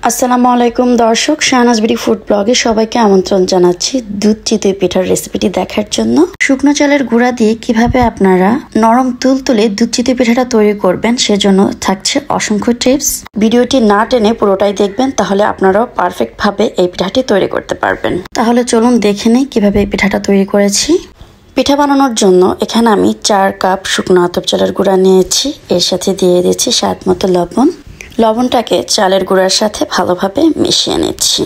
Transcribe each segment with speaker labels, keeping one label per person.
Speaker 1: আসসালামু আলাইকুম দর্শক, শাহনাজ বিডি ফুড ব্লগে সবাইকে আমন্ত্রণ জানাচ্ছি দুধ চিতই পিঠার রেসিপিটি দেখার জন্য। শুকনো চালের গুঁড়া দিয়ে কিভাবে আপনারা নরম তুলতুলে দুধ চিতই পিঠাটা তৈরি করবেন সেজন্য থাকছে অসংখ্য টিপস। ভিডিওটি না টেনে পুরোটাই দেখবেন, তাহলে আপনারাও পারফেক্ট ভাবে এই পিঠাটি তৈরি করতে পারবেন। তাহলে চলুন দেখে নিই কিভাবে এই পিঠাটা তৈরি করেছি। পিঠা বানানোর জন্য এখানে আমি 4 কাপ শুকনো আতপ চালের গুঁড়া নিয়েছি। এর সাথে দিয়ে দিয়েছি স্বাদ মতো লবণ। লবণটাকে চালের গুঁড়ার সাথে ভালোভাবে মিশিয়ে নিচ্ছি।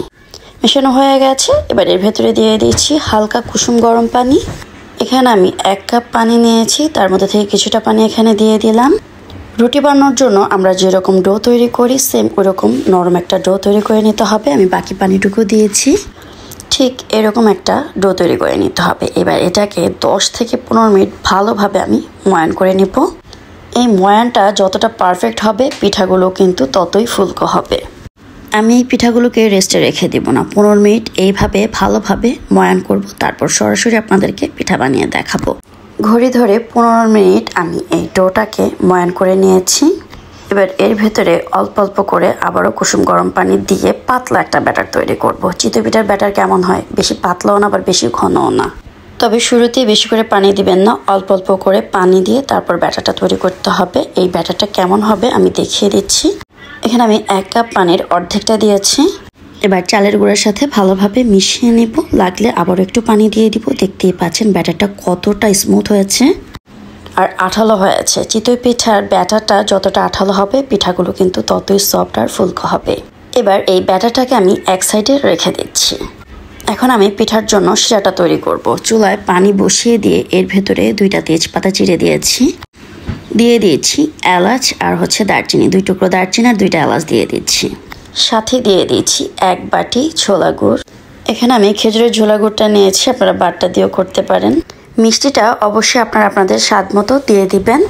Speaker 1: মেশানো হয়ে গেছে। এবার এর ভেতরে দিয়ে দিয়েছি হালকা কুসুম গরম পানি। এখানে আমি 1 কাপ পানি নিয়েছি, তার মধ্যে থেকে কিছুটা পানি এখানে দিয়ে দিলাম। রুটি বানানোর জন্য আমরা যেরকম ডো তৈরি করি সেম ওরকম নরম একটা ডো তৈরি করে নিতে হবে। আমি বাকি পানিটুকু দিয়েছি। ঠিক এরকম একটা ডো তৈরি করে নিতে হবে। এবার এটাকে 10 থেকে 15 মিনিট ভালোভাবে আমি ময়ান করে নিব। এই ময়ানটা যতটা পারফেক্ট হবে পিঠাগুলো কিন্তু ততই ফুলকো হবে। আমি এই পিঠাগুলোকে রেস্টে রেখে দিব না, 15 মিনিট এইভাবে ভালোভাবে ময়ান করব, তারপর সরাসরি আপনাদেরকে পিঠা বানিয়ে দেখাবো। ঘড়ি ধরে 15 মিনিট আমি এই ডোটাকে ময়ান করে নিয়েছি। এবার এর ভেতরে অল্প অল্প করে আবারও কুসুম গরম পানি দিয়ে পাতলা একটা ব্যাটার তৈরি করব। চিতই পিঠার ব্যাটার কেমন হয়, বেশি পাতলাও না আবার বেশি ঘনও না। তবে শুরুতেই বেশি করে পানি দিবেন না, অল্প অল্প করে পানি দিয়ে তারপর ব্যাটারটা তৈরি করতে হবে। এই ব্যাটারটা কেমন হবে আমি দেখিয়ে দিচ্ছি। এখানে আমি 1 কাপ পানির অর্ধেকটা দিয়েছি। এবার চালের গুঁড়ার সাথে ভালোভাবে মিশিয়ে নেব। লাগলে আবার একটু পানি দিয়ে দিব। দেখতেই পাচ্ছেন ব্যাটারটা কতটা স্মুথ হয়েছে আর আঠালো হয়েছে। চিতই পিঠার ব্যাটারটা যতটা আঠালো হবে পিঠাগুলো কিন্তু ততই সফট আর ফুলকো হবে। এবার এই ব্যাটারটাকে আমি এক সাইডে রেখে দিচ্ছি। এখন আমি পিঠার জন্য শিরাটা তৈরি করব। চুলায় পানি বসিয়ে দিয়ে এর ভেতরে 2টা তেজপাতা চিড়ে দিয়েছি। দিয়ে দিয়েছি এলাচ আর দারচিনি, 2 টুকরো দারচিনি আর 2টা এলাচ দিয়ে দিচ্ছি। সাথে দিয়ে দিয়েছি 1 বাটি ছোলা গুড়। এখানে আমি খেজুরের ঝোলা গুড়টা নিয়েছি, আপনারা বাটটা দিয়েও করতে পারেন। মিষ্টিটা অবশ্যই আপনারা আপনাদের স্বাদ মতো দিয়ে দিবেন।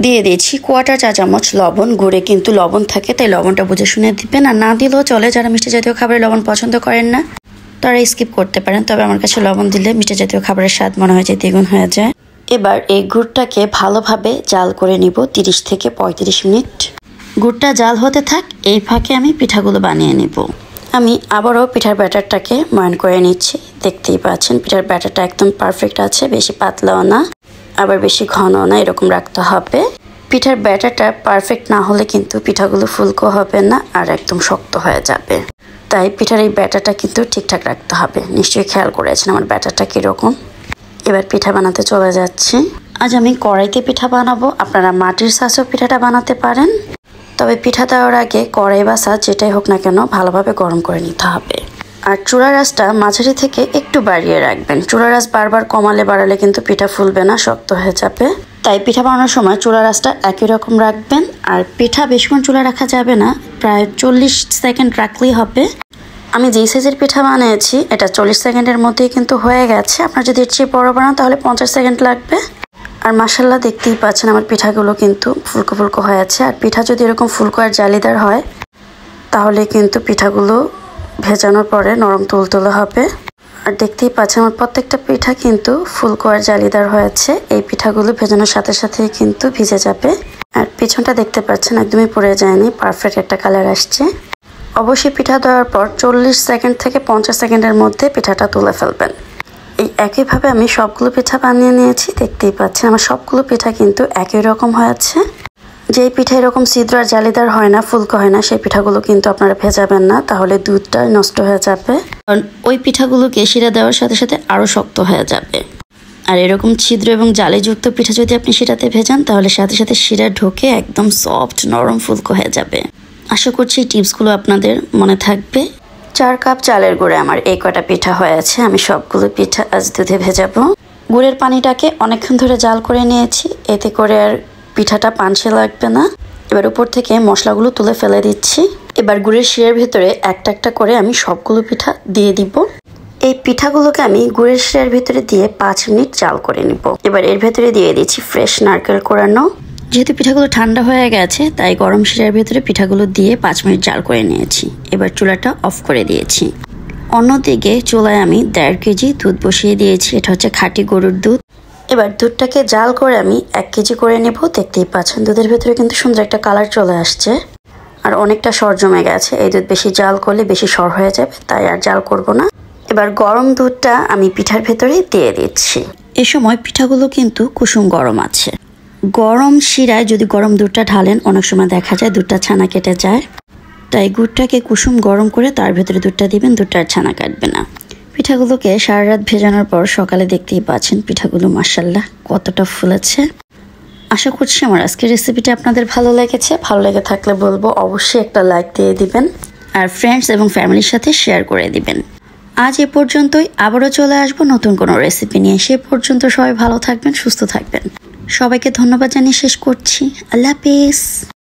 Speaker 1: দিয়ে দিয়েছি 1/4 চা চামচ লবণ। গুড়ে কিন্তু লবণ থাকে, তাই লবণটা বুঝে শুনে দিবেন, আর না দিলেও চলে। যারা মিষ্টি জাতীয় খাবারে লবণ পছন্দ করেন না তারা স্কিপ করতে পারেন, তবে আমার কাছে লবণ দিলে মিষ্টি জাতীয় খাবারের স্বাদ মনে হয় যে দ্বিগুণ হয়ে যায়। এবার এই গুড়টাকে ভালোভাবে জাল করে নিব 30 থেকে 35 মিনিট। গুড়টা জাল হতে থাক, এই ফাঁকে আমি পিঠাগুলো বানিয়ে নিব। আমি আবারও পিঠার ব্যাটারটাকে ময়ান করে নিচ্ছি। দেখতেই পাচ্ছেন পিঠার ব্যাটারটা একদম পারফেক্ট আছে, বেশি পাতলাও না আবার বেশি ঘনও না, এরকম রাখতে হবে। পিঠার ব্যাটারটা পারফেক্ট না হলে কিন্তু পিঠাগুলো ফুলকো হবে না আর একদম শক্ত হয়ে যাবে। তাই পিঠার এই ব্যাটারটা কিন্তু ঠিকঠাক রাখতে হবে। নিশ্চয়ই খেয়াল করেছেন আমার ব্যাটারটা কীরকম। এবার পিঠা বানাতে চলে যাচ্ছি। আজ আমি কড়াইতে পিঠা বানাবো। আপনারা মাটির ছাঁচেও পিঠাটা বানাতে পারেন, তবে পিঠা দেওয়ার আগে কড়াই বা ছাঁচ যেটাই হোক না কেন ভালোভাবে গরম করে নিতে হবে। আর চুলার আঁচটা মাঝারি থেকে একটু বাড়িয়ে রাখবেন। চুলার আঁচ বারবার কমালে বাড়ালে কিন্তু পিঠা ফুলবে না, শক্ত হয়ে যাবে। তাই পিঠা বানানোর সময় চুলার আঁচটা একই রকম রাখবেন। আর পিঠা বেশিক্ষণ চুলা রাখা যাবে না, প্রায় 40 সেকেন্ড রাখলেই হবে। আমি যেই সাইজের পিঠা বানিয়েছি এটা 40 সেকেন্ডের মধ্যেই কিন্তু হয়ে গেছে। আপনার যদি এর চেয়ে বড় বানান তাহলে 50 সেকেন্ড লাগবে। আর মাশাআল্লাহ দেখতেই পাচ্ছেন আমার পিঠাগুলো কিন্তু ফুলকো ফুলকো হয়েছে। আর পিঠা যদি এরকম ফুলকো আর জালিদার হয় তাহলে কিন্তু পিঠাগুলো ভেজানোর পরে নরম তুলতুলে হবে। আর দেখতেই পাচ্ছেন আমার প্রত্যেকটা পিঠা কিন্তু ফুলকো আর জালিদার হয়েছে। এই পিঠাগুলো ভেজানোর সাথে সাথে কিন্তু ভিজে যাবে। আর পিছনটা দেখতে পাচ্ছেন একদমই পুড়ে যায়নি, পারফেক্ট একটা কালার আসছে। অবশ্যই পিঠা দেওয়ার পর 40 সেকেন্ড থেকে 50 সেকেন্ডের মধ্যে পিঠাটা তুলে ফেলবেন। এই একইভাবে আমি সবগুলো পিঠা বানিয়ে নিয়েছি। দেখতেই পাচ্ছেন আমার সবগুলো পিঠা কিন্তু একই রকম হয়েছে। যেই পিঠা এরকম ছিদ্র আর জালিদার হয় না, ফুলকো হয় না, সেই পিঠাগুলো কিন্তু আপনারা ভেজাবেন না, তাহলে দুধটা নষ্ট হয়ে যাবে। কারণ ওই পিঠাগুলোকে শিরা দেওয়ার সাথে সাথে আরও শক্ত হয়ে যাবে। আর এরকম ছিদ্র এবং জালিযুক্ত পিঠা যদি আপনি শিরাতে ভেজান তাহলে সাথে সাথে শিরা ঢোকে একদম সফট নরম ফুলকো হয়ে যাবে। আশা করছি এই টিপসগুলো আপনাদের মনে থাকবে। 4 কাপ চালের গুঁড়ে আমার এই কটা পিঠা হয়েছে। আমি সবগুলো পিঠা আজ দুধে ভেজাবো। গুড়ের পানিটাকে অনেকক্ষণ ধরে জাল করে নিয়েছি, এতে করে আর পিঠাটা পানসে লাগবে না। এবার উপর থেকে মশলাগুলো তুলে ফেলে দিচ্ছি। এবার গুড়ের শিরার ভেতরে একটা একটা করে আমি সবগুলো পিঠা দিয়ে দিব। এই পিঠাগুলোকে আমি গুড়ের শিরার ভিতরে দিয়ে 5 মিনিট জাল করে নিব। এবার এর ভেতরে দিয়ে দিচ্ছি ফ্রেশ নারকেল কোড়ানো। যেহেতু পিঠাগুলো ঠান্ডা হয়ে গেছে তাই গরম শিরার ভেতরে পিঠাগুলো দিয়ে 5 মিনিট জাল করে নিয়েছি। এবার চুলাটা অফ করে দিয়েছি। অন্যদিকে চুলায় আমি 1.5 কেজি দুধ বসিয়ে দিয়েছি। এটা হচ্ছে খাঁটি গরুর দুধ। এবার দুধটাকে জাল করে আমি 1 কেজি করে নেব। দেখতেই পাচ্ছেন দুধের ভেতরে কিন্তু সুন্দর একটা কালার চলে আসছে। আর অনেকটা সর জমে গেছে। এই দুধ বেশি জাল করলে বেশি সর হয়ে যাবে, তাই আর জাল করব না। এবার গরম দুধটা আমি পিঠার ভেতরে দিয়ে দিচ্ছি। এ সময় পিঠাগুলো কিন্তু কুসুম গরম আছে। গরম শিরায় যদি গরম দুধটা ঢালেন অনেক সময় দেখা যায় দুধটা ছানা কেটে যায়, তাই গুড়টাকে কুসুম গরম করে তার ভেতরে দুধটা দিবেন, দুধটার ছানা কাটবে না। পিঠাগুলোকে সারা রাত ভেজানোর পর সকালে দেখতেই পাচ্ছেন পিঠাগুলো মাশাআল্লাহ কতটা ফুলেছে। আশা করছি আমার আজকের রেসিপিটা আপনাদের ভালো লেগেছে। ভালো লেগে থাকলে বলবো অবশ্যই একটা লাইক দিয়ে দিবেন আর ফ্রেন্ডস এবং ফ্যামিলির সাথে শেয়ার করে দিবেন। আজ এ পর্যন্তই, আবারও চলে আসবো নতুন কোনো রেসিপি নিয়ে। সে পর্যন্ত সবাই ভালো থাকবেন, সুস্থ থাকবেন। সবাইকে ধন্যবাদ জানিয়ে শেষ করছি। আল্লাহ হাফেজ।